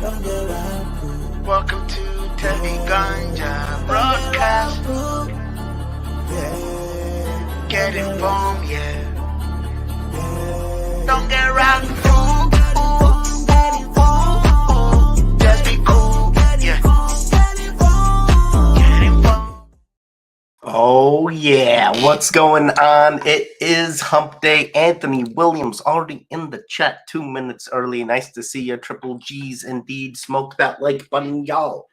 Welcome to Teddy Ganja Broadcast. Get informed, yeah. Don't get rotten fool. Just be cool, yeah. Get informed. Oh yeah, what's going on? It is Hump Day. Anthony Williams already in the chat 2 minutes early. Nice to see you. Triple G's indeed. Smoke that like button, y'all.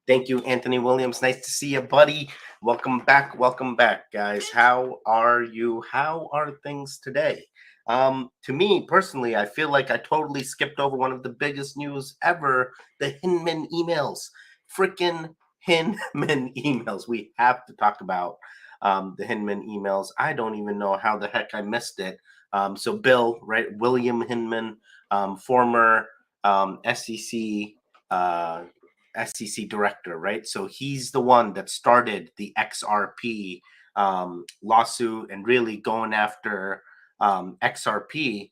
Thank you, Anthony Williams. Nice to see you, buddy. Welcome back, guys. How are you? How are things today? To me personally, I feel like I totally skipped over one of the biggest news ever: the Hinman emails. Freaking Hinman emails. We have to talk about the Hinman emails. I don't even know how the heck I missed it. So Bill, right? William Hinman, former SEC director, right? So he's the one that started the XRP lawsuit and really going after XRP.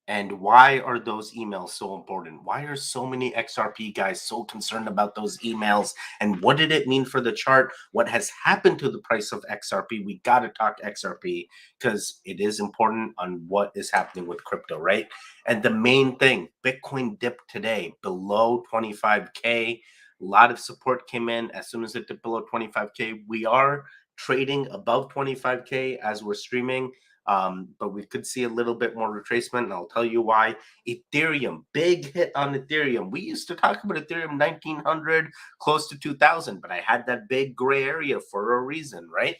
And why are those emails so important? Why are so many XRP guys so concerned about those emails? And what did it mean for the chart? What has happened to the price of XRP? We got to talk XRP because it is important on what is happening with crypto, right? And the main thing, Bitcoin dipped today below 25K. A lot of support came in as soon as it dipped below 25K. We are trading above 25K as we're streaming. But we could see a little bit more retracement, and I'll tell you why. Ethereum, big hit on Ethereum. We used to talk about Ethereum 1900, close to 2000, but I had that big gray area for a reason, right?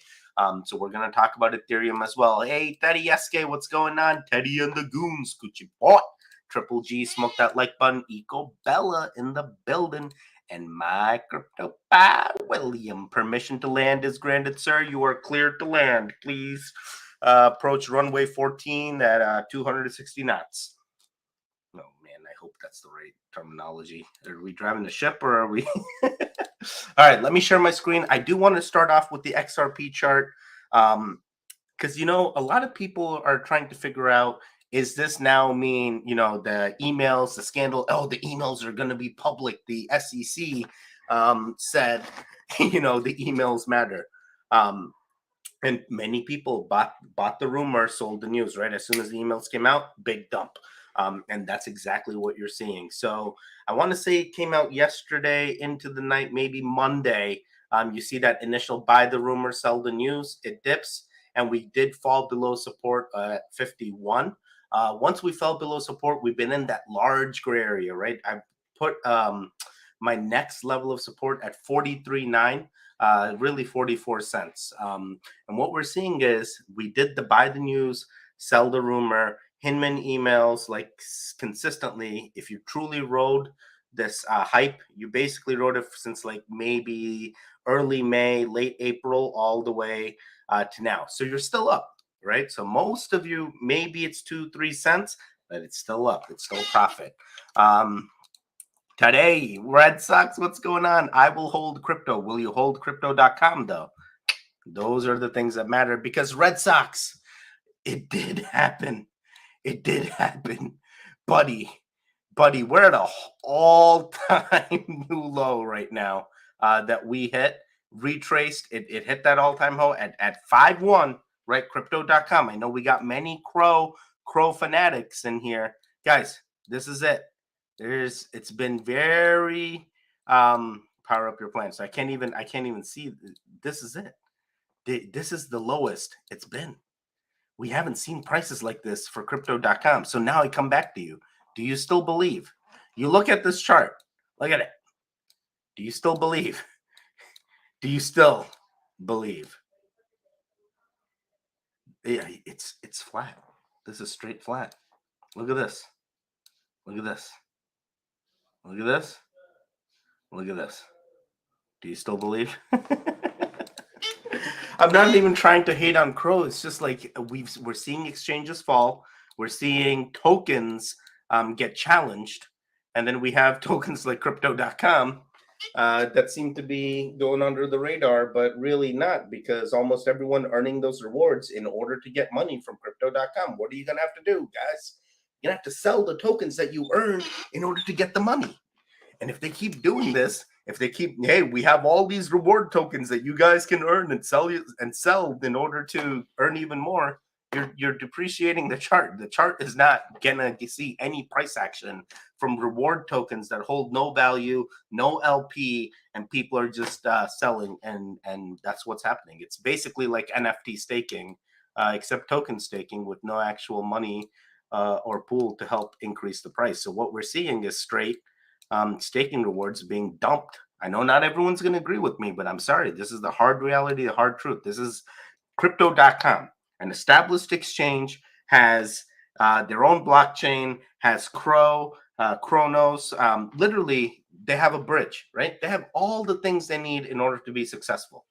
So we're going to talk about Ethereum as well. Hey, Teddy SK, what's going on? Teddy and the Goons, Gucci Bot. Triple G, smoke that like button. Eco Bella in the building. And my crypto pal, William. Permission to land is granted, sir. You are cleared to land, please. Approach runway 14 at 260 knots. Oh man, I hope that's the right terminology. Are we driving the ship or are we? All right, let me share my screen. I do want to start off with the XRP chart because, you know, a lot of people are trying to figure out, is this now mean, you know, the emails, the scandal, oh, the emails are going to be public. The SEC said, you know, the emails matter. And many people bought the rumor, sold the news, right? As soon as the emails came out, big dump. And that's exactly what you're seeing. So I want to say it came out yesterday into the night, maybe Monday. You see that initial buy the rumor, sell the news, it dips. And we did fall below support at 51. Once we fell below support, we've been in that large gray area, right? I put my next level of support at 43.9. Really 44 cents. And what we're seeing is we did the buy the news, sell the rumor, Hinman emails, like consistently. If you truly rode this hype, you basically rode it since like maybe early May, late April, all the way to now. So you're still up, right? So most of you, maybe it's 2-3 cents, but it's still up. It's still profit. Today, Red Sox, what's going on? I will hold crypto. Will you hold crypto.com though? Those are the things that matter because Red Sox, it did happen. It did happen. Buddy, we're at an all-time new low right now that we hit. Retraced, it hit that all-time low at 5-1, right? Crypto.com. I know we got many crow fanatics in here. Guys, this is it. It's been very power up your plan. So I can't even see. This is it. This is the lowest it's been. We haven't seen prices like this for crypto.com. So now I come back to you. Do you still believe? You look at this chart. Look at it. Do you still believe? Do you still believe? Yeah, it's flat. This is straight flat. Look at this. Look at this. Look at this. Look at this. Do you still believe? I'm not even trying to hate on Crow. It's just like we're seeing exchanges fall. We're seeing tokens get challenged. And then we have tokens like crypto.com that seem to be going under the radar, but really not, because almost everyone earning those rewards in order to get money from crypto.com. What are you going to have to do, guys? You're going to have to sell the tokens that you earned in order to get the money. And if they keep doing this, if they keep, hey, we have all these reward tokens that you guys can earn and sell in order to earn even more, you're depreciating the chart. The chart is not gonna see any price action from reward tokens that hold no value, no LP, and people are just selling, and that's what's happening. It's basically like NFT staking, except token staking with no actual money or pool to help increase the price. So what we're seeing is straight staking rewards being dumped. I know not everyone's going to agree with me, but I'm sorry. This is the hard reality, the hard truth. This is crypto.com, an established exchange, has their own blockchain, has Chronos. Literally, they have a bridge, right? They have all the things they need in order to be successful.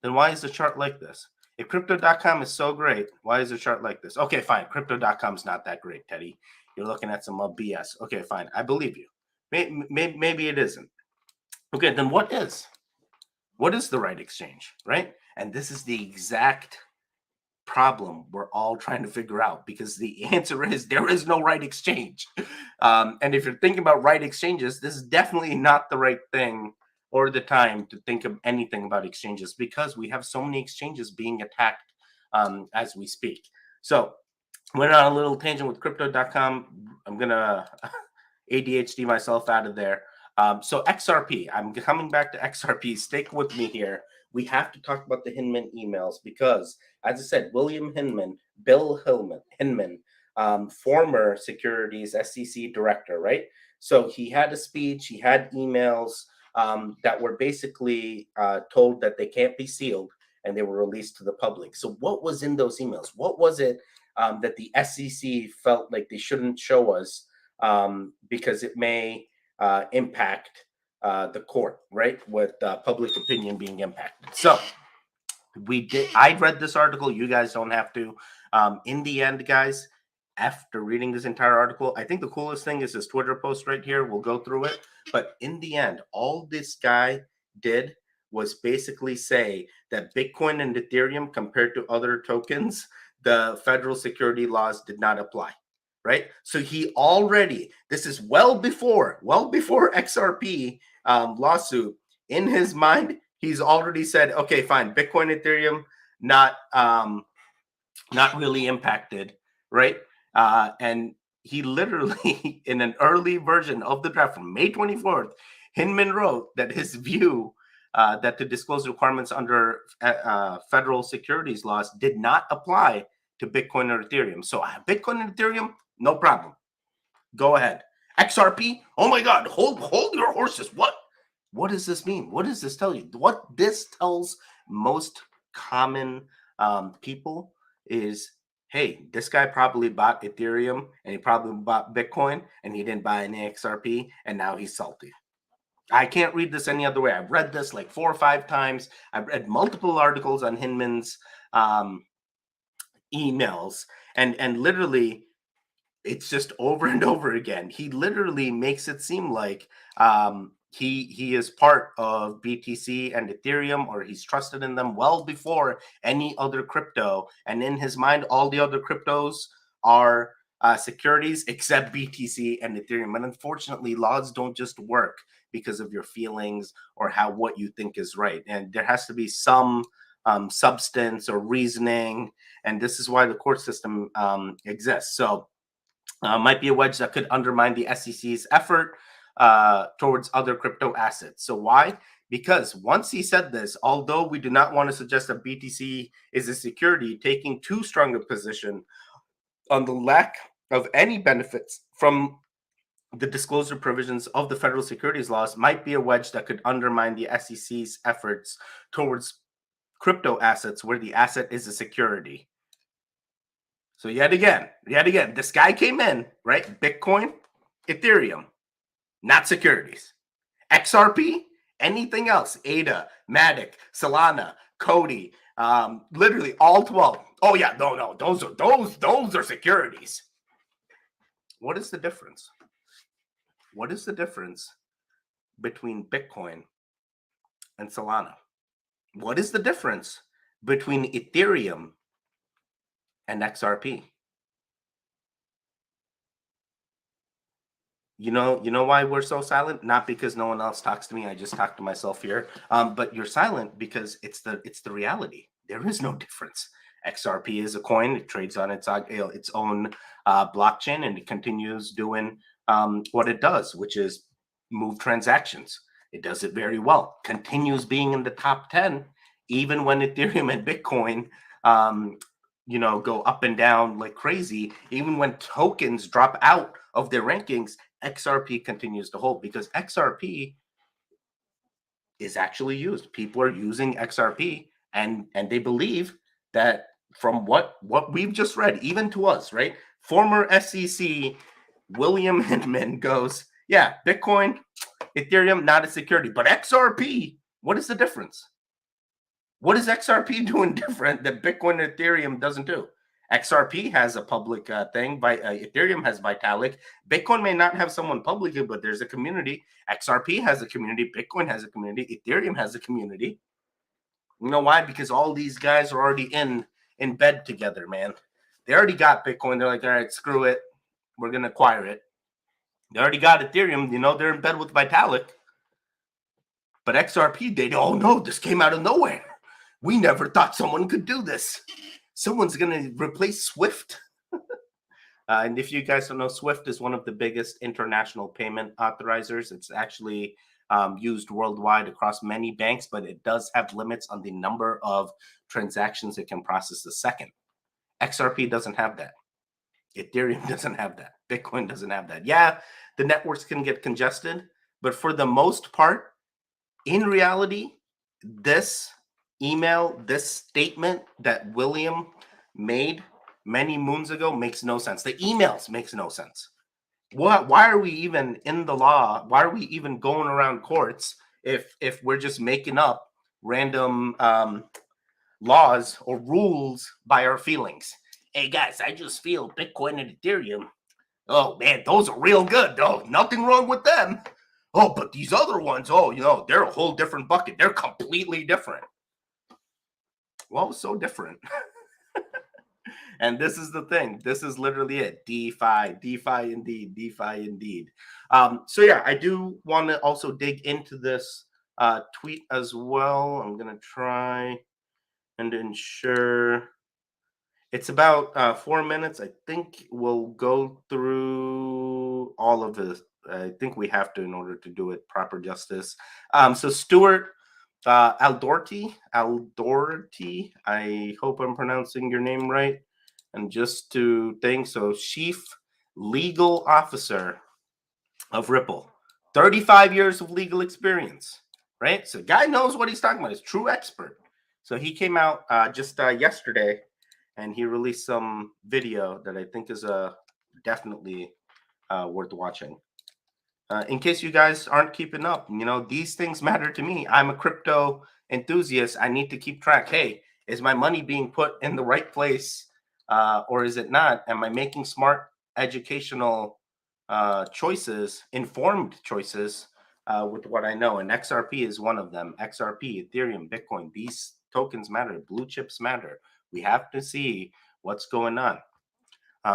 Then why is the chart like this? If crypto.com is so great, why is the chart like this? Okay, fine. Crypto.com is not that great, Teddy. You're looking at some BS. Okay, fine. I believe you. Maybe it isn't. Okay, then what is? What is the right exchange, right? And this is the exact problem we're all trying to figure out, because the answer is there is no right exchange. And if you're thinking about right exchanges, this is definitely not the right thing or the time to think of anything about exchanges, because we have so many exchanges being attacked as we speak. So went on a little tangent with crypto.com. I'm gonna ADHD myself out of there. So XRP, I'm coming back to XRP. Stick with me here. We have to talk about the Hinman emails because, as I said, William Hinman, Bill Hinman, former securities SEC director, right? So he had a speech, he had emails that were basically told that they can't be sealed and they were released to the public. So what was in those emails? What was it that the SEC felt like they shouldn't show us because it may impact the court, right? With public opinion being impacted. So I read this article. You guys don't have to. In the end, guys, after reading this entire article, I think the coolest thing is this Twitter post right here. We'll go through it. But in the end, all this guy did was basically say that Bitcoin and Ethereum, compared to other tokens, the federal security laws did not apply. Right. So he already, this is well before XRP lawsuit. In his mind, he's already said, okay, fine, Bitcoin, Ethereum, not really impacted, right? And he literally, in an early version of the draft from May 24th, Hinman wrote that his view that the disclosure requirements under federal securities laws did not apply to Bitcoin or Ethereum. So Bitcoin and Ethereum, no problem. Go ahead. XRP, oh my God, hold your horses. What does this mean? What does this tell you? What this tells most common people is, hey, this guy probably bought Ethereum and he probably bought Bitcoin and he didn't buy any XRP and now he's salty. I can't read this any other way. I've read this like 4 or 5 times. I've read multiple articles on Hinman's emails, and literally it's just over and over again. He literally makes it seem like he is part of BTC and Ethereum, or he's trusted in them well before any other crypto. And in his mind, all the other cryptos are securities except BTC and Ethereum. And unfortunately, laws don't just work because of your feelings or what you think is right. And there has to be some substance or reasoning. And this is why the court system exists. So might be a wedge that could undermine the SEC's effort towards other crypto assets. So why? Because once he said this, although we do not want to suggest that BTC is a security, taking too strong a position on the lack of any benefits from the disclosure provisions of the federal securities laws might be a wedge that could undermine the SEC's efforts towards crypto assets where the asset is a security. So yet again, this guy came in, right? Bitcoin, Ethereum, not securities. XRP, anything else, ADA, Matic, Solana, Cody, literally all 12. Oh yeah, no, those are securities. What is the difference? What is the difference between Bitcoin and Solana? What is the difference between Ethereum and XRP? You know why we're so silent? Not because no one else talks to me. I just talk to myself here. But you're silent because it's the reality. There is no difference. XRP is a coin. It trades on its own blockchain, and it continues doing what it does, which is move transactions. It does it very well. Continues being in the top 10, even when Ethereum and Bitcoin go up and down like crazy. Even when tokens drop out of their rankings, XRP continues to hold because XRP is actually used. People are using XRP, and they believe that from what we've just read, even to us, right? Former SEC William Hinman goes, yeah, Bitcoin, Ethereum, not a security, but XRP, what is the difference? What is XRP doing different that Bitcoin and Ethereum doesn't do? XRP has a public thing. Ethereum has Vitalik. Bitcoin may not have someone publicly, but there's a community. XRP has a community. Bitcoin has a community. Ethereum has a community. You know why? Because all these guys are already in bed together, man. They already got Bitcoin. They're like, all right, screw it. We're going to acquire it. They already got Ethereum. They're in bed with Vitalik. But XRP, they don't know. This came out of nowhere. We never thought someone could do this. Someone's going to replace Swift. And if you guys don't know, Swift is one of the biggest international payment authorizers. It's actually used worldwide across many banks, but it does have limits on the number of transactions it can process a second. XRP doesn't have that. Ethereum doesn't have that. Bitcoin doesn't have that. Yeah, the networks can get congested, but for the most part, in reality, this email, this statement that William made many moons ago makes no sense. The emails makes no sense. Why are we even in the law? Why are we even going around courts if we're just making up random laws or rules by our feelings? Hey guys, I just feel Bitcoin and Ethereum. Oh man, those are real good. Oh, nothing wrong with them. Oh, but these other ones, they're a whole different bucket. They're completely different. Well, so different. And this is the thing. This is literally it. DeFi indeed, DeFi indeed. So yeah, I do want to also dig into this tweet as well. I'm going to try and ensure it's about 4 minutes. I think we'll go through all of this. I think we have to in order to do it proper justice. So Stuart Aldorty, I hope I'm pronouncing your name right. And just to think, so Chief Legal Officer of Ripple, 35 years of legal experience, right? So guy knows what he's talking about. He's a true expert. So he came out just yesterday, and he released some video that I think is definitely worth watching. In case you guys aren't keeping up, these things matter to me. I'm a crypto enthusiast. I need to keep track. Hey, is my money being put in the right place or is it not? Am I making smart educational choices, informed choices with what I know? And XRP is one of them. XRP, Ethereum, Bitcoin, these tokens matter. Blue chips matter. We have to see what's going on.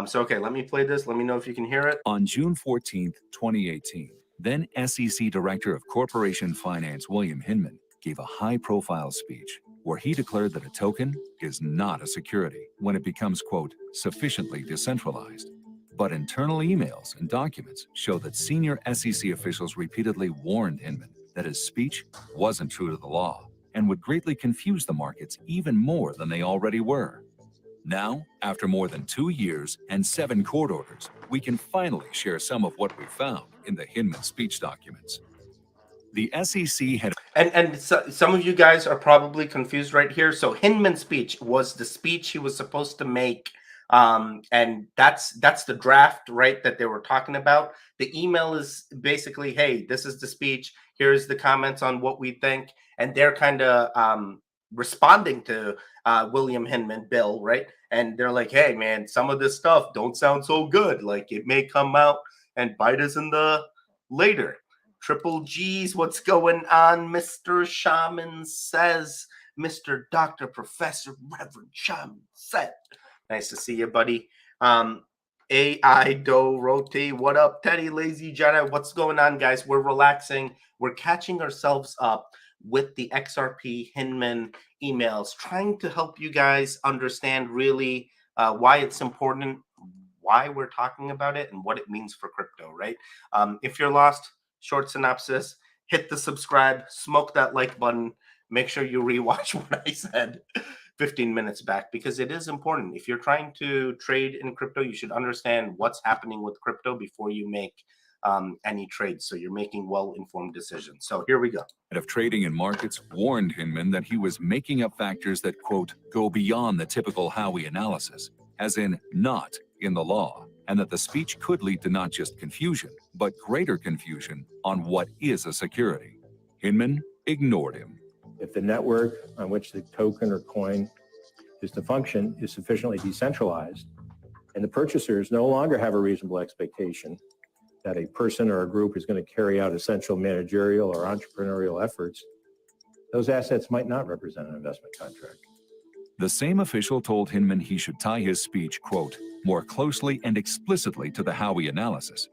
So, okay, let me play this. Let me know if you can hear it. On June 14th, 2018, then SEC Director of Corporation Finance William Hinman gave a high-profile speech where he declared that a token is not a security when it becomes, quote, sufficiently decentralized. But internal emails and documents show that senior SEC officials repeatedly warned Hinman that his speech wasn't true to the law and would greatly confuse the markets even more than they already were. Now, after more than 2 years and 7 court orders, we can finally share some of what we found in the Hinman speech documents. The SEC had... And so, some of you guys are probably confused right here. So Hinman's speech was the speech he was supposed to make. And that's the draft, right, that they were talking about. The email is basically, hey, this is the speech. Here's the comments on what we think. And they're kind of responding to William Hinman, Bill, right? And they're like, hey, man, some of this stuff don't sound so good. Like it may come out and bite us in the later. Triple G's, what's going on? Mr. Shaman says, Mr. Dr. Professor Reverend Shaman said. Nice to see you, buddy. AI Do Roti. What up, Teddy Lazy Jedi? What's going on, guys? We're relaxing. We're catching ourselves up with the XRP Hinman emails, trying to help you guys understand really why it's important, why we're talking about it, and what it means for crypto, right? If you're lost, short synopsis, hit the subscribe, smoke that like button, make sure you rewatch what I said 15 minutes back, because it is important. If you're trying to trade in crypto, you should understand what's happening with crypto before you make any trades, so you're making well-informed decisions. So here we go. Head of Trading in Markets warned Hinman that he was making up factors that, quote, go beyond the typical Howey analysis, as in not in the law, and that the speech could lead to not just confusion, but greater confusion on what is a security. Hinman ignored him. If the network on which the token or coin is to function is sufficiently decentralized, and the purchasers no longer have a reasonable expectation that a person or a group is going to carry out essential managerial or entrepreneurial efforts, those assets might not represent an investment contract. The same official told Hinman he should tie his speech, quote, more closely and explicitly to the Howey analysis.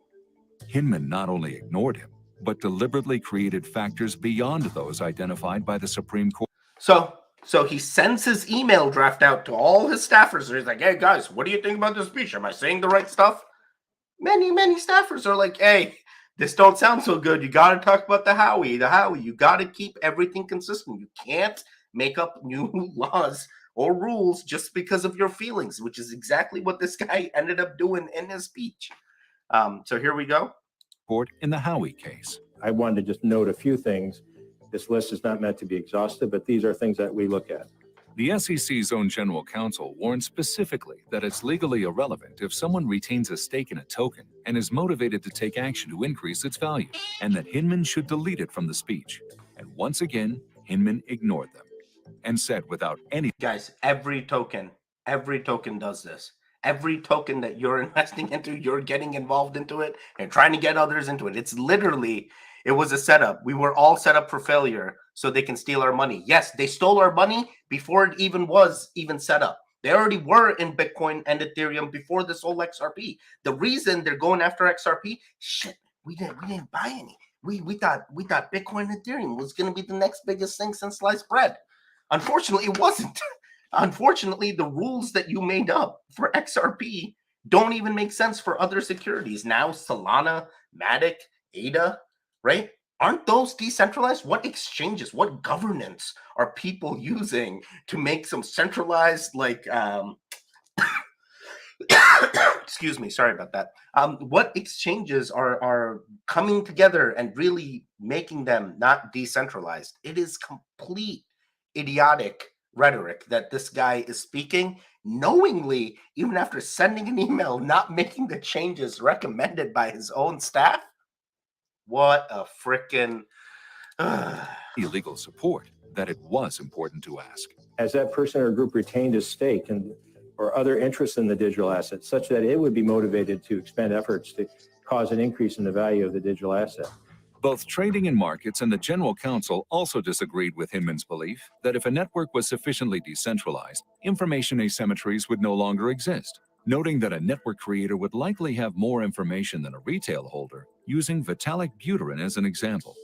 Hinman not only ignored him, but deliberately created factors beyond those identified by the Supreme Court. So he sends his email draft out to all his staffers. He's like, hey, guys, what do you think about this speech? Am I saying the right stuff? Many staffers are like, hey, this don't sound so good. You got to talk about the Howey. You got to keep everything consistent. You can't make up new laws or rules just because of your feelings, which is exactly what this guy ended up doing in his speech. So here we go. Court in the Howey case. I wanted to just note a few things. This list is not meant to be exhaustive, but these are things that we look at. The SEC's own general counsel warned specifically that it's legally irrelevant if someone retains a stake in a token and is motivated to take action to increase its value, and that Hinman should delete it from the speech. And once again, Hinman ignored them and said without any... Guys, every token does this. Every token that you're investing into, you're getting involved into it and trying to get others into it. It's literally, it was a setup. We were all set up for failure so they can steal our money. Yes, they stole our money before it even was set up. They already were in Bitcoin and Ethereum before this whole XRP. The reason they're going after XRP, shit, we didn't buy any. We thought Bitcoin and Ethereum was going to be the next biggest thing since sliced bread. Unfortunately, it wasn't. Unfortunately, the rules that you made up for XRP don't even make sense for other securities. Now, Solana, Matic, ADA, right? Aren't those decentralized? What exchanges, what governance are people using to make some centralized, like, excuse me, sorry about that. What exchanges are coming together and really making them not decentralized? It is complete idiotic rhetoric that this guy is speaking knowingly, even after sending an email, not making the changes recommended by his own staff. What a freaking illegal support that it was important to ask. Has that person or group retained a stake or other interests in the digital asset such that it would be motivated to expend efforts to cause an increase in the value of the digital asset? Both Trading in Markets and the General Counsel also disagreed with Hinman's belief that if a network was sufficiently decentralized, information asymmetries would no longer exist, noting that a network creator would likely have more information than a retail holder, using Vitalik Buterin as an example.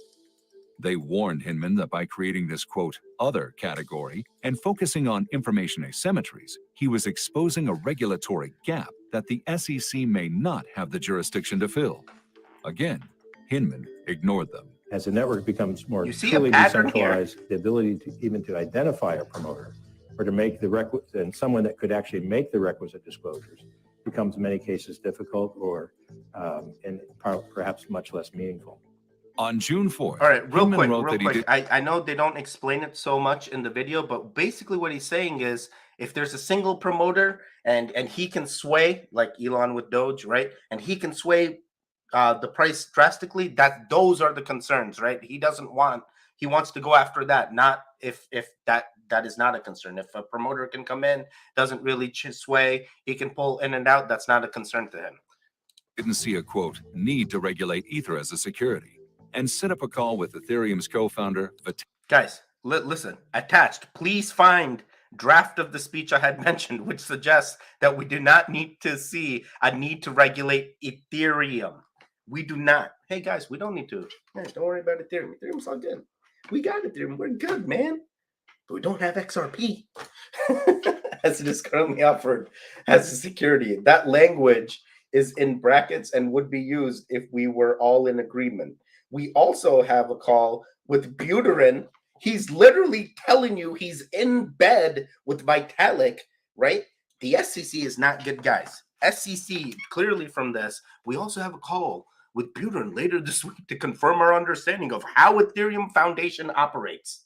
They warned Hinman that by creating this, quote, other category and focusing on information asymmetries, he was exposing a regulatory gap that the SEC may not have the jurisdiction to fill. Again, Hinman ignored them. As the network becomes more truly decentralized, the ability to even to identify a promoter or to make the requisite, and someone that could actually make the requisite disclosures becomes in many cases difficult or and perhaps much less meaningful. On June 4th, all right, real Hinman quick. I know they don't explain it so much in the video, but basically what he's saying is if there's a single promoter and he can sway, like Elon with Doge, right? And he can sway the price drastically, those are the concerns, right? He wants to go after that, not if that is not a concern. If a promoter can come in, doesn't really sway, he can pull in and out, that's not a concern to him. Didn't see a, quote, need to regulate Ether as a security, and set up a call with Ethereum's co-founder, Guys, listen, attached, please find draft of the speech I had mentioned, which suggests that we do not need to see a need to regulate Ethereum. We do not. Hey guys, we don't need to. Hey, don't worry about Ethereum. Ethereum's all good. We got Ethereum. We're good, man. But we don't have XRP as it is currently offered as a security. That language is in brackets and would be used if we were all in agreement. We also have a call with Buterin. He's literally telling you he's in bed with Vitalik, right? The SEC is not good, guys. SEC, clearly from this, we also have a call with Buterin later this week to confirm our understanding of how Ethereum Foundation operates.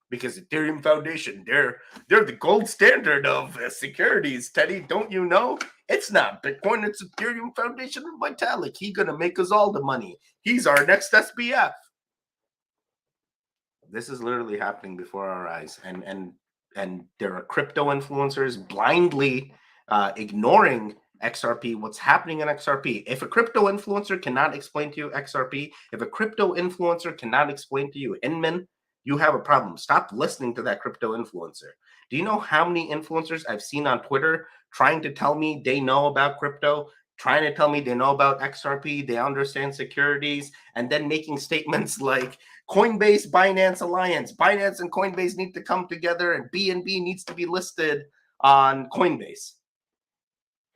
Because Ethereum Foundation, they're the gold standard of securities. Teddy, don't you know? It's not Bitcoin, it's Ethereum Foundation and Vitalik. He's gonna make us all the money. He's our next SBF. This is literally happening before our eyes, and there are crypto influencers blindly ignoring XRP, what's happening in XRP. If a crypto influencer cannot explain to you XRP, if a crypto influencer cannot explain to you Hinman, you have a problem. Stop listening to that crypto influencer. Do you know how many influencers I've seen on Twitter trying to tell me they know about crypto, trying to tell me they know about XRP, they understand securities, and then making statements like Coinbase, Binance alliance, Binance and Coinbase need to come together and BNB needs to be listed on Coinbase.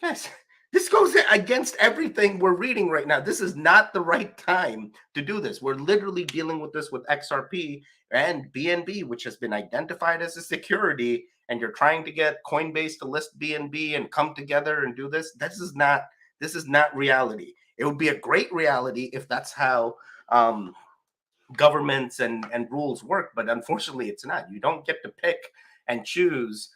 Guys, this goes against everything we're reading right now. This is not the right time to do this. We're literally dealing with this with XRP and BNB, which has been identified as a security, and you're trying to get Coinbase to list BNB and come together and do this. This is not reality. It would be a great reality if that's how governments and rules work, but unfortunately it's not. You don't get to pick and choose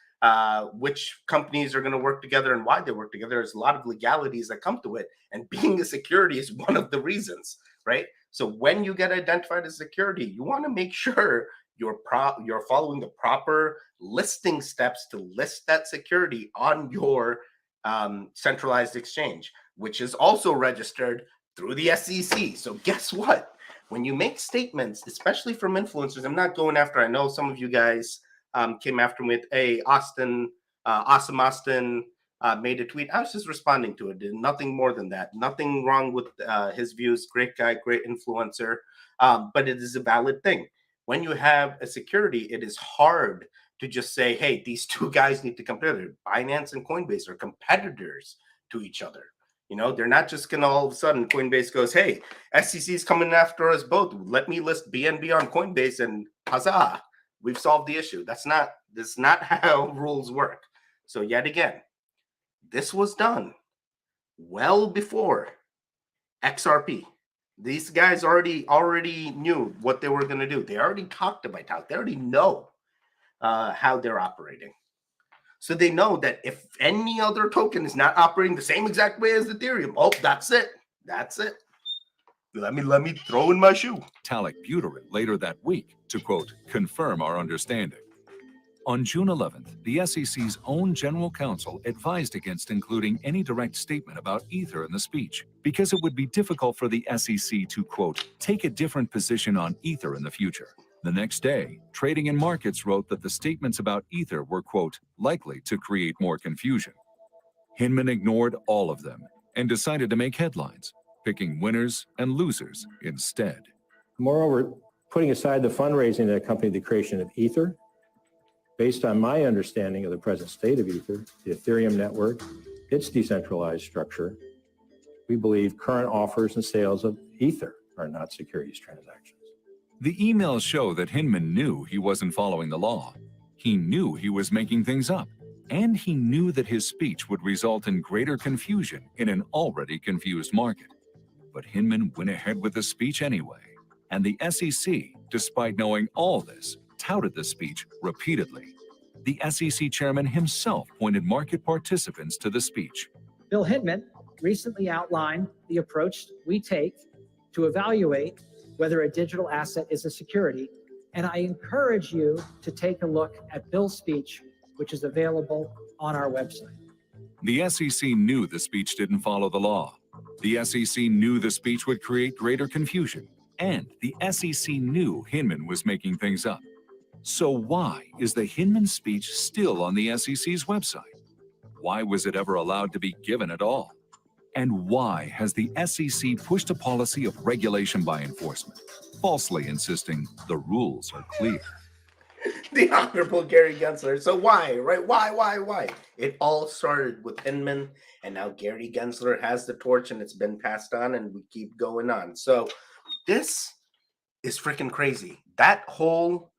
which companies are going to work together and why they work together. There's a lot of legalities that come to it, and being a security is one of the reasons, right? So when you get identified as security, you want to make sure you're following the proper listing steps to list that security on your centralized exchange, which is also registered through the SEC. So guess what? When you make statements, especially from influencers, I'm not going after, I know some of you guys came after me with, hey, Awesome Austin made a tweet. I was just responding to it. Nothing more than that. Nothing wrong with his views. Great guy, great influencer. But it is a valid thing. When you have a security, it is hard to just say, hey, these two guys need to come together. Binance and Coinbase are competitors to each other. You know, they're not just going to all of a sudden Coinbase goes, hey, SEC is coming after us both. Let me list BNB on Coinbase and huzzah, we've solved the issue. That's not how rules work. So yet again, this was done well before XRP. These guys already knew what they were going to do. They already talked about how they already know how they're operating. So they know that if any other token is not operating the same exact way as Ethereum, oh, that's it. That's it. Let me throw in my shoe. Vitalik Buterin later that week to, quote, confirm our understanding. On June 11th, the SEC's own general counsel advised against including any direct statement about Ether in the speech because it would be difficult for the SEC to, quote, take a different position on Ether in the future. The next day, Trading and Markets wrote that the statements about Ether were, quote, likely to create more confusion. Hinman ignored all of them and decided to make headlines, picking winners and losers instead. Moreover, putting aside the fundraising that accompanied the creation of Ether, based on my understanding of the present state of Ether, the Ethereum network, its decentralized structure, we believe current offers and sales of Ether are not securities transactions. The emails show that Hinman knew he wasn't following the law. He knew he was making things up, and he knew that his speech would result in greater confusion in an already confused market. But Hinman went ahead with the speech anyway, and the SEC, despite knowing all this, touted the speech repeatedly. The SEC chairman himself pointed market participants to the speech. Bill Hinman recently outlined the approach we take to evaluate whether a digital asset is a security, and I encourage you to take a look at Bill's speech, which is available on our website. The SEC knew the speech didn't follow the law. The SEC knew the speech would create greater confusion, and the SEC knew Hinman was making things up. So why is the Hinman speech still on the SEC's website? Why was it ever allowed to be given at all? And why has the SEC pushed a policy of regulation by enforcement, falsely insisting the rules are clear? The Honorable Gary Gensler. So why, right? Why? It all started with Hinman, and now Gary Gensler has the torch, and it's been passed on, and we keep going on. So this is freaking crazy. That whole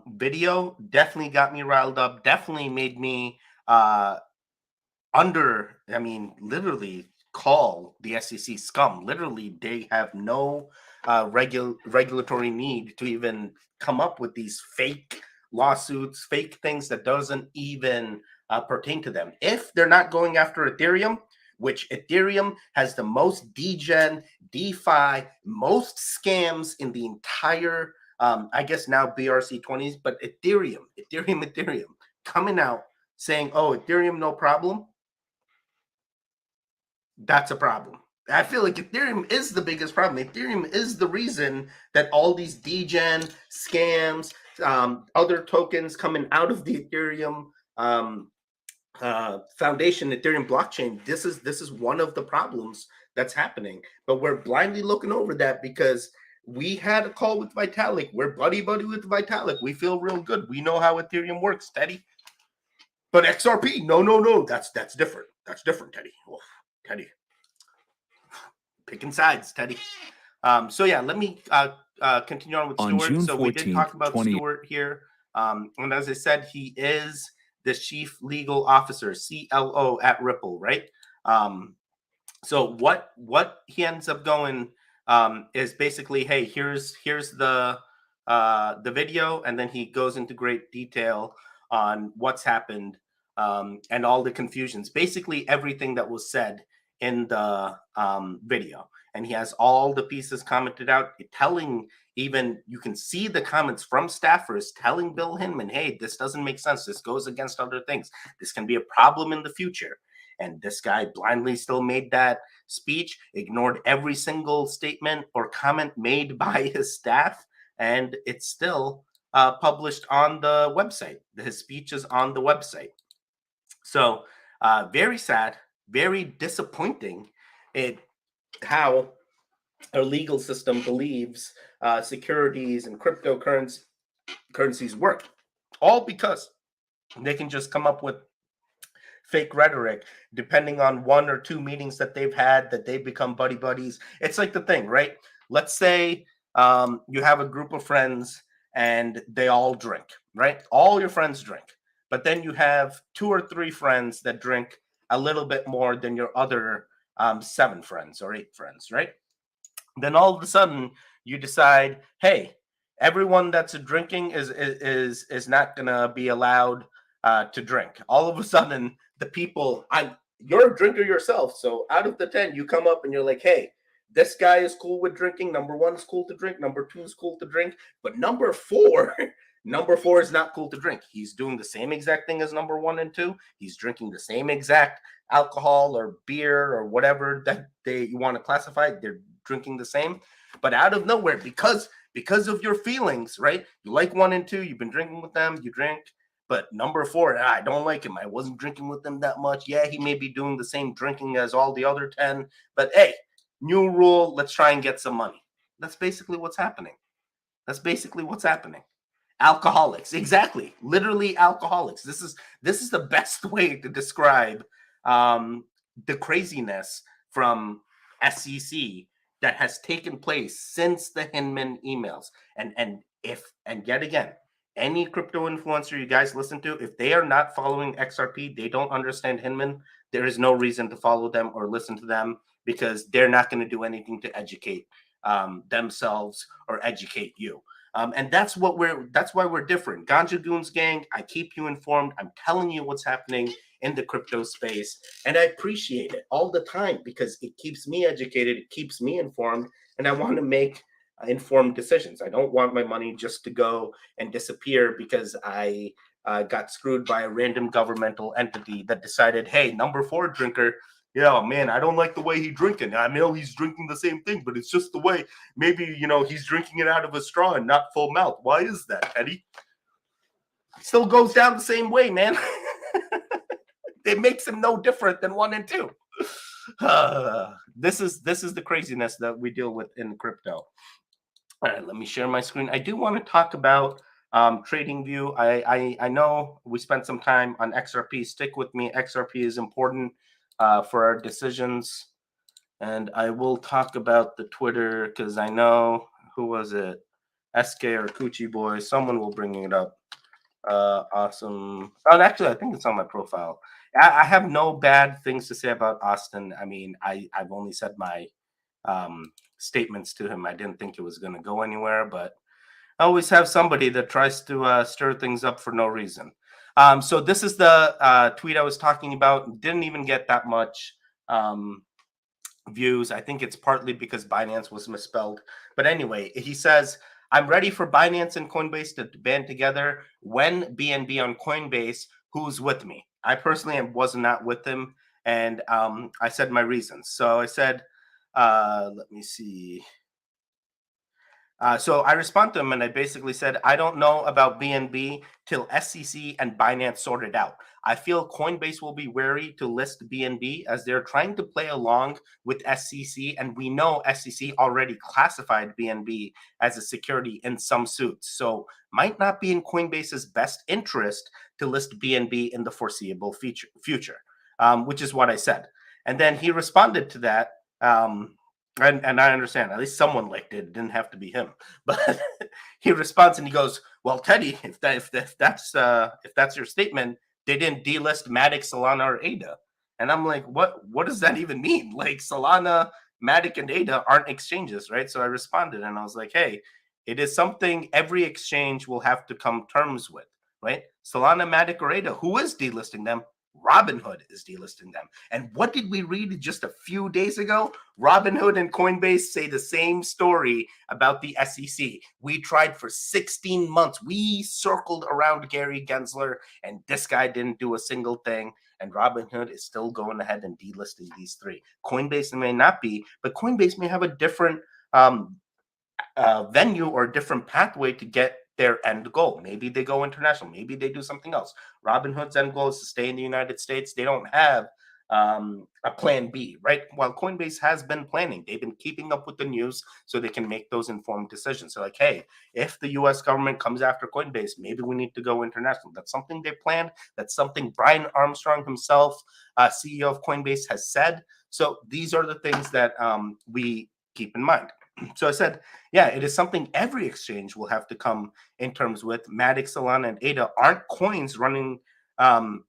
video definitely got me riled up. Definitely made me literally call the SEC scum. Literally, they have no regulatory need to even come up with these fake lawsuits, fake things that doesn't even pertain to them. If they're not going after Ethereum, which Ethereum has the most degen, DeFi, most scams in the entire, I guess now BRC20s, but Ethereum coming out saying, oh, Ethereum, no problem. That's a problem. I feel like Ethereum is the biggest problem. Ethereum is the reason that all these degen scams, other tokens coming out of the Ethereum foundation, Ethereum blockchain. This is one of the problems that's happening. But we're blindly looking over that because we had a call with Vitalik. We're buddy with Vitalik. We feel real good. We know how Ethereum works, Teddy. But XRP, no. That's different. That's different, Teddy. Oh, Teddy. Picking sides, Teddy. So yeah, let me continue on with On Stuart. June So we did 14th, talk about Stuart here. And as I said, he is the chief legal officer, CLO at Ripple, right? So what he ends up going is basically, hey, here's the video, and then he goes into great detail on what's happened and all the confusions, basically everything that was said in the video. And he has all the pieces commented out, telling, even you can see the comments from staffers telling Bill Hinman, hey, this doesn't make sense. This goes against other things. This can be a problem in the future. And this guy blindly still made that speech, ignored every single statement or comment made by his staff, and it's still published on the website. His speech is on the website. So very sad, very disappointing how our legal system believes securities and cryptocurrencies work, all because they can just come up with fake rhetoric depending on one or two meetings that they've had, that they've become buddies. It's like the thing, right? Let's say you have a group of friends and they all drink, right? All your friends drink, but then you have 2 or 3 friends that drink a little bit more than your other 7 friends or 8 friends, right? Then all of a sudden you decide, hey, everyone that's drinking is not gonna be allowed to drink. All of a sudden, the people, you're a drinker yourself, so out of the 10, you come up and you're like, hey, this guy is cool with drinking. Number 1 is cool to drink. Number 2 is cool to drink. But number 4, number 4 is not cool to drink. He's doing the same exact thing as number 1 and 2. He's drinking the same exact alcohol or beer or whatever that you want to classify. They're drinking the same. But out of nowhere, because of your feelings, right? You like 1 and 2. You've been drinking with them. You drink. But number 4, I don't like him. I wasn't drinking with him that much. Yeah, he may be doing the same drinking as all the other 10. But hey, new rule, let's try and get some money. That's basically what's happening. Alcoholics, exactly. Literally alcoholics. This is the best way to describe the craziness from SEC that has taken place since the Hinman emails. And yet again, any crypto influencer you guys listen to, if they are not following XRP, they don't understand Hinman, there is no reason to follow them or listen to them, because they're not going to do anything to educate themselves or educate you. And that's why we're different. Ganja Goons gang, I keep you informed. I'm telling you what's happening in the crypto space, and I appreciate it all the time because it keeps me educated, it keeps me informed, and I want to make informed decisions. I don't want my money just to go and disappear because I got screwed by a random governmental entity that decided, hey, number 4 drinker, yeah, man, I don't like the way he's drinking. I know he's drinking the same thing, but it's just the way. Maybe, he's drinking it out of a straw and not full mouth. Why is that, Teddy? Still goes down the same way, man. It makes him no different than 1 and 2. This is the craziness that we deal with in crypto. All right, let me share my screen. I do want to talk about TradingView. I know we spent some time on XRP. Stick with me. XRP is important for our decisions. And I will talk about the Twitter because I know, who was it? SK or Coochie Boy. Someone will bring it up. Awesome. Oh, actually, I think it's on my profile. I have no bad things to say about Austin. I mean, I've only said my statements to him. I didn't think it was going to go anywhere, but I always have somebody that tries to stir things up for no reason. So this is the tweet I was talking about. Didn't even get that much views. I think it's partly because Binance was misspelled. But anyway, he says, I'm ready for Binance and Coinbase to band together. When BNB on Coinbase, who's with me? I personally was not with him, and I said my reasons. So I said, let me see. So I responded to him, and I basically said, I don't know about BNB till SEC and Binance sort it out. I feel Coinbase will be wary to list BNB as they're trying to play along with SEC, and we know SEC already classified BNB as a security in some suits. So might not be in Coinbase's best interest to list BNB in the foreseeable future, which is what I said. And then he responded to that. And I understand, at least someone liked it. It didn't have to be him. But he responds and he goes, well, Teddy, if that's your statement, they didn't delist Matic, Solana, or ADA. And I'm like, what does that even mean? Like, Solana, Matic, and ADA aren't exchanges, right? So I responded and I was like, hey, it is something every exchange will have to come terms with, right? Solana, Matic, or ADA, who is delisting them? Robinhood is delisting them. And what did we read just a few days ago? Robinhood and Coinbase say the same story about the SEC. We tried for 16 months. We circled around Gary Gensler, and this guy didn't do a single thing. And Robinhood is still going ahead and delisting these three. Coinbase may not be, but Coinbase may have a different venue or a different pathway to get their end goal. Maybe they go international. Maybe they do something else. Robinhood's end goal is to stay in the United States. They don't have a plan B, right? While Coinbase has been planning, they've been keeping up with the news so they can make those informed decisions. So like, hey, if the US government comes after Coinbase, maybe we need to go international. That's something they planned. That's something Brian Armstrong himself, CEO of Coinbase, has said. So these are the things that we keep in mind. So I said, yeah, it is something every exchange will have to come in terms with. Matic, Solana, and ADA aren't coins running a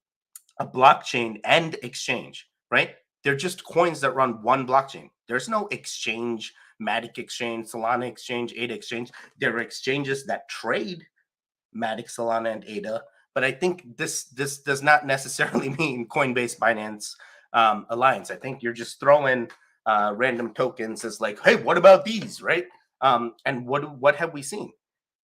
blockchain and exchange, right? They're just coins that run one blockchain. There's no exchange, Matic exchange, Solana exchange, ADA exchange. There are exchanges that trade Matic, Solana, and ADA. But I think this does not necessarily mean Coinbase, Binance alliance. I think you're just throwing random tokens as like, hey, what about these, right? And what have we seen?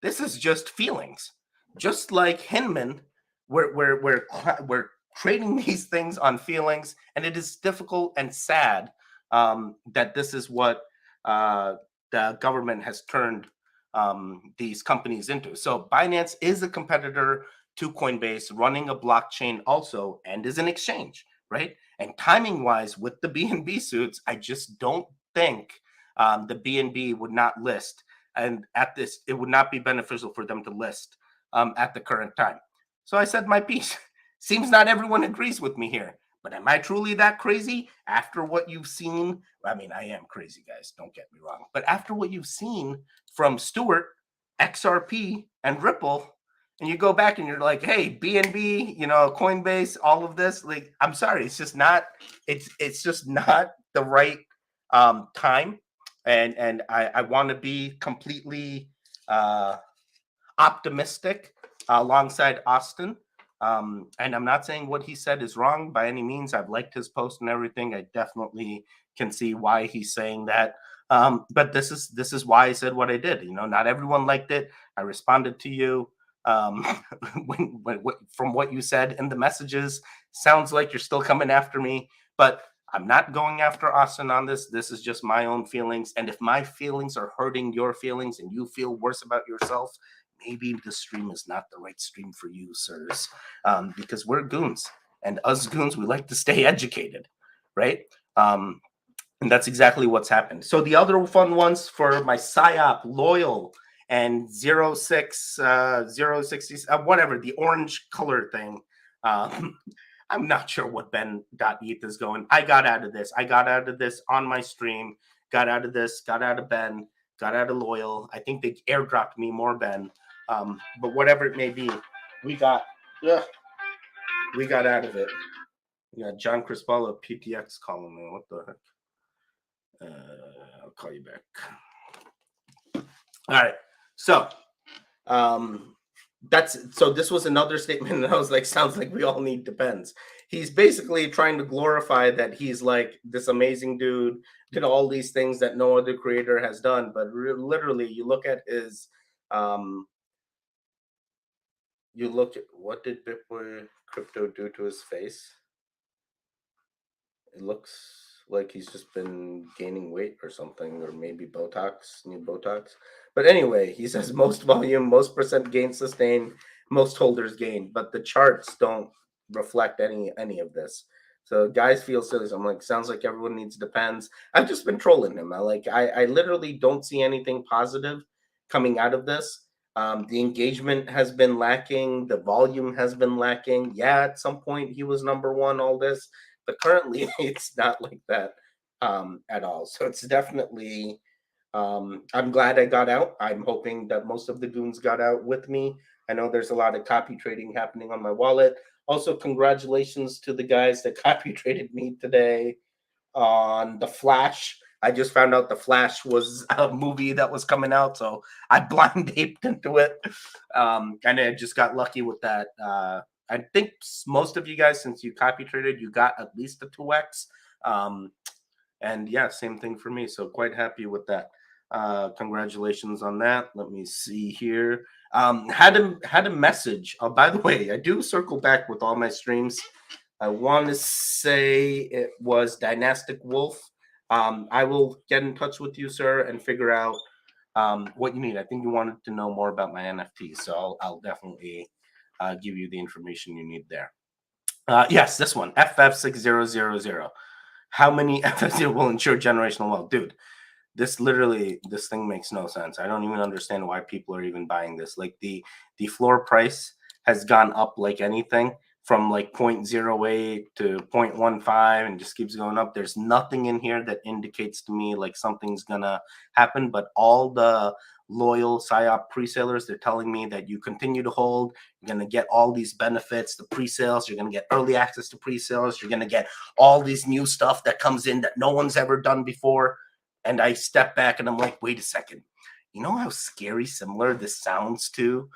This is just feelings. Just like Hinman, we're trading these things on feelings, and it is difficult and sad that this is what the government has turned these companies into. So Binance is a competitor to Coinbase, running a blockchain also, and is an exchange, right? And timing wise, with the BNB suits, I just don't think the BNB would not list. And at this, it would not be beneficial for them to list at the current time. So I said my piece. Seems not everyone agrees with me here. But am I truly that crazy after what you've seen? I mean, I am crazy, guys. Don't get me wrong. But after what you've seen from Stewart, XRP, and Ripple, and you go back and you're like, hey, BNB, Coinbase, all of this, like, I'm sorry, it's just not the right time. And I want to be completely optimistic alongside Austin. And I'm not saying what he said is wrong by any means. I've liked his post and everything. I definitely can see why he's saying that. But this is why I said what I did. Not everyone liked it. I responded to you. From what you said in the messages, sounds like you're still coming after me. But I'm not going after Austin on this. This is just my own feelings. And if my feelings are hurting your feelings and you feel worse about yourself, maybe the stream is not the right stream for you, sirs, because we're goons. And us goons, we like to stay educated, right? And that's exactly what's happened. So the other fun ones for my PSYOP, Loyal, and 06, 060, whatever, the orange color thing. I'm not sure what Ben.ETH is going. I got out of this. I got out of this on my stream. Got out of this. Got out of Ben. Got out of Loyal. I think they airdropped me more Ben. But whatever it may be, we got out of it. Yeah, John Crispallo, PTX calling me. What the heck? I'll call you back. All right. So, this was another statement that I was like, sounds like we all need depends. He's basically trying to glorify that he's like this amazing dude, did all these things that no other creator has done. But literally, you look at his, you look at what did Bitboy Crypto do to his face? It looks like he's just been gaining weight or something, or maybe Botox, new Botox. But anyway, he says most volume, most percent gain sustained, most holders gain, but the charts don't reflect any of this. So guys feel silly. So I'm like, sounds like everyone needs depends. I've just been trolling him. I literally don't see anything positive coming out of this. The engagement has been lacking. The volume has been lacking. Yeah, at some point he was number one, all this. But currently, it's not like that at all. So it's definitely, I'm glad I got out. I'm hoping that most of the goons got out with me. I know there's a lot of copy trading happening on my wallet. Also, congratulations to the guys that copy traded me today on The Flash. I just found out The Flash was a movie that was coming out, so I blind aped into it. And I just got lucky with that. I think most of you guys, since you copy traded, you got at least a 2x. And yeah, same thing for me. So quite happy with that. Congratulations on that. Let me see here. Had a message. Oh, by the way, I do circle back with all my streams. I want to say it was Dynastic Wolf. I will get in touch with you, sir, and figure out what you need. I think you wanted to know more about my NFT, so I'll definitely give you the information you need there. Yes, this one, FF6000. How many FF0 will ensure generational wealth? Dude, this thing makes no sense. I don't even understand why people are even buying this. Like the floor price has gone up like anything from like 0.08 to 0.15 and just keeps going up. There's nothing in here that indicates to me like something's gonna happen, but all the loyal PSYOP pre-sellers, they're telling me that you continue to hold, you're going to get all these benefits, the pre-sales, you're going to get early access to pre-sales, you're going to get all these new stuff that comes in that no one's ever done before. And I step back and I'm like, wait a second, you know how scary similar this sounds to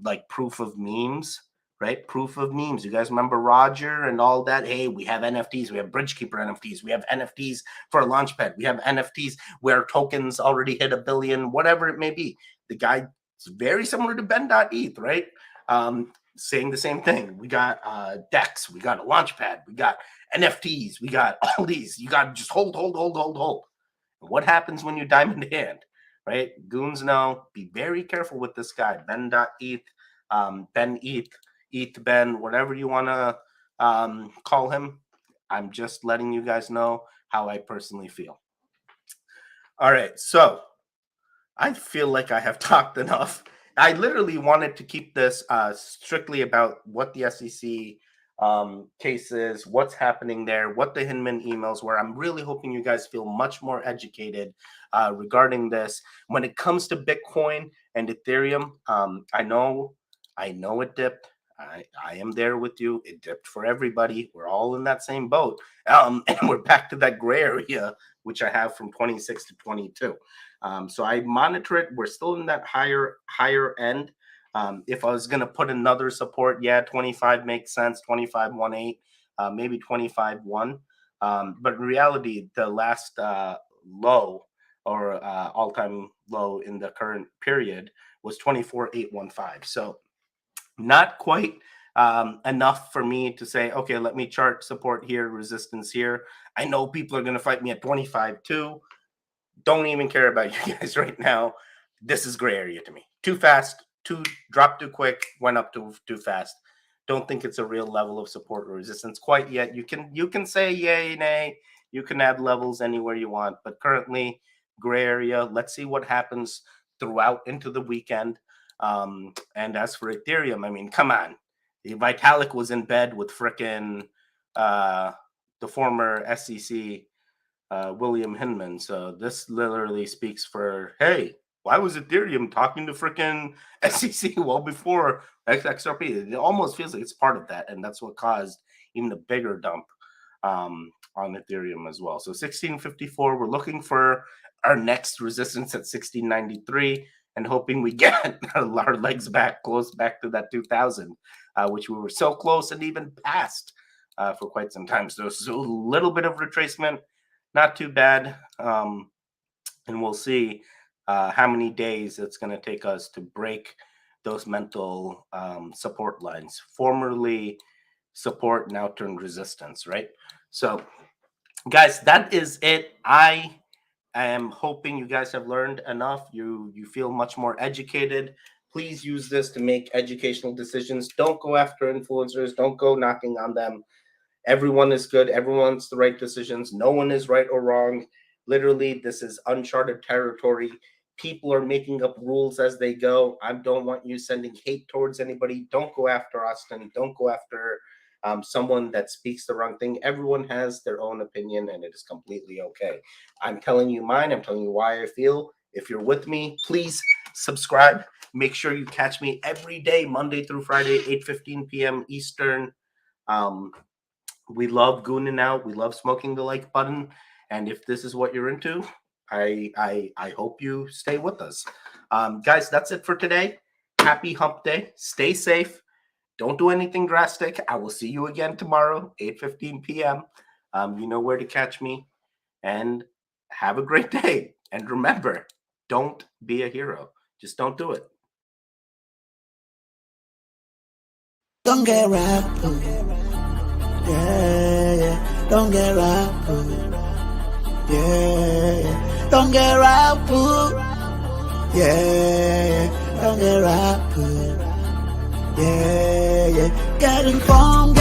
like proof of memes, right? Proof of memes. You guys remember Roger and all that? Hey, we have NFTs. We have Bridgekeeper NFTs. We have NFTs for a Launchpad. We have NFTs where tokens already hit 1 billion, whatever it may be. The guy is very similar to Ben.ETH, right? Saying the same thing. We got DEX. We got a Launchpad. We got NFTs. We got all these. You got to just hold. What happens when you diamond hand, right? Goons know. Be very careful with this guy, Ben.ETH, Ben.ETH, ETH Ben, whatever you want to call him. I'm just letting you guys know how I personally feel. All right, so I feel like I have talked enough. I literally wanted to keep this strictly about what the SEC cases, what's happening there, what the Hinman emails were. I'm really hoping you guys feel much more educated regarding this. When it comes to Bitcoin and Ethereum, I know it dipped. I am there with you. It dipped for everybody. We're all in that same boat. And we're back to that gray area, which I have from 26 to 22. So I monitor it. We're still in that higher end. If I was going to put another support, yeah, 25 makes sense, 25.18, maybe 25.1. But in reality, the last low or all-time low in the current period was 24.815. So not quite enough for me to say, okay, let me chart support here, resistance here. I know people are going to fight me at 25 too. Don't even care about you guys right now. This is gray area to me. Too fast, dropped too quick, went up too fast. Don't think it's a real level of support or resistance quite yet. You can say yay, nay. You can add levels anywhere you want, but currently gray area. Let's see what happens throughout into the weekend. And as for Ethereum, I mean, come on. Vitalik was in bed with frickin' the former SEC William Hinman. So this literally speaks for, hey, why was Ethereum talking to frickin' SEC well before XRP? It almost feels like it's part of that, and that's what caused even a bigger dump on Ethereum as well. So 1654, we're looking for our next resistance at 1693 and hoping we get our legs back, close back to that 2000, which we were so close and even past for quite some time. So a little bit of retracement, not too bad. And we'll see how many days it's going to take us to break those mental support lines, formerly support, now turned resistance, right? So guys, that is it. I am hoping you guys have learned enough. You feel much more educated. Please use this to make educational decisions. Don't go after influencers. Don't go knocking on them. Everyone is good. Everyone's the right decisions. No one is right or wrong. Literally, this is uncharted territory. People are making up rules as they go. I don't want you sending hate towards anybody. Don't go after Austin. Don't go after someone that speaks the wrong thing. Everyone has their own opinion, and it is completely okay. I'm telling you mine. I'm telling you why I feel. If you're with me, please subscribe. Make sure you catch me every day, Monday through Friday, 8:15 p.m. Eastern. We love gooning out. We love smoking the like button. And if this is what you're into, I hope you stay with us. Guys, that's it for today. Happy hump day. Stay safe. Don't do anything drastic. I will see you again tomorrow, 8:15 p.m. You know where to catch me. And have a great day. And remember, don't be a hero. Just don't do it. Don't get wrapped. Yeah. Don't get wrapped. Yeah. Don't get wrapped. Yeah. Don't get wrapped. Yeah. Get informed.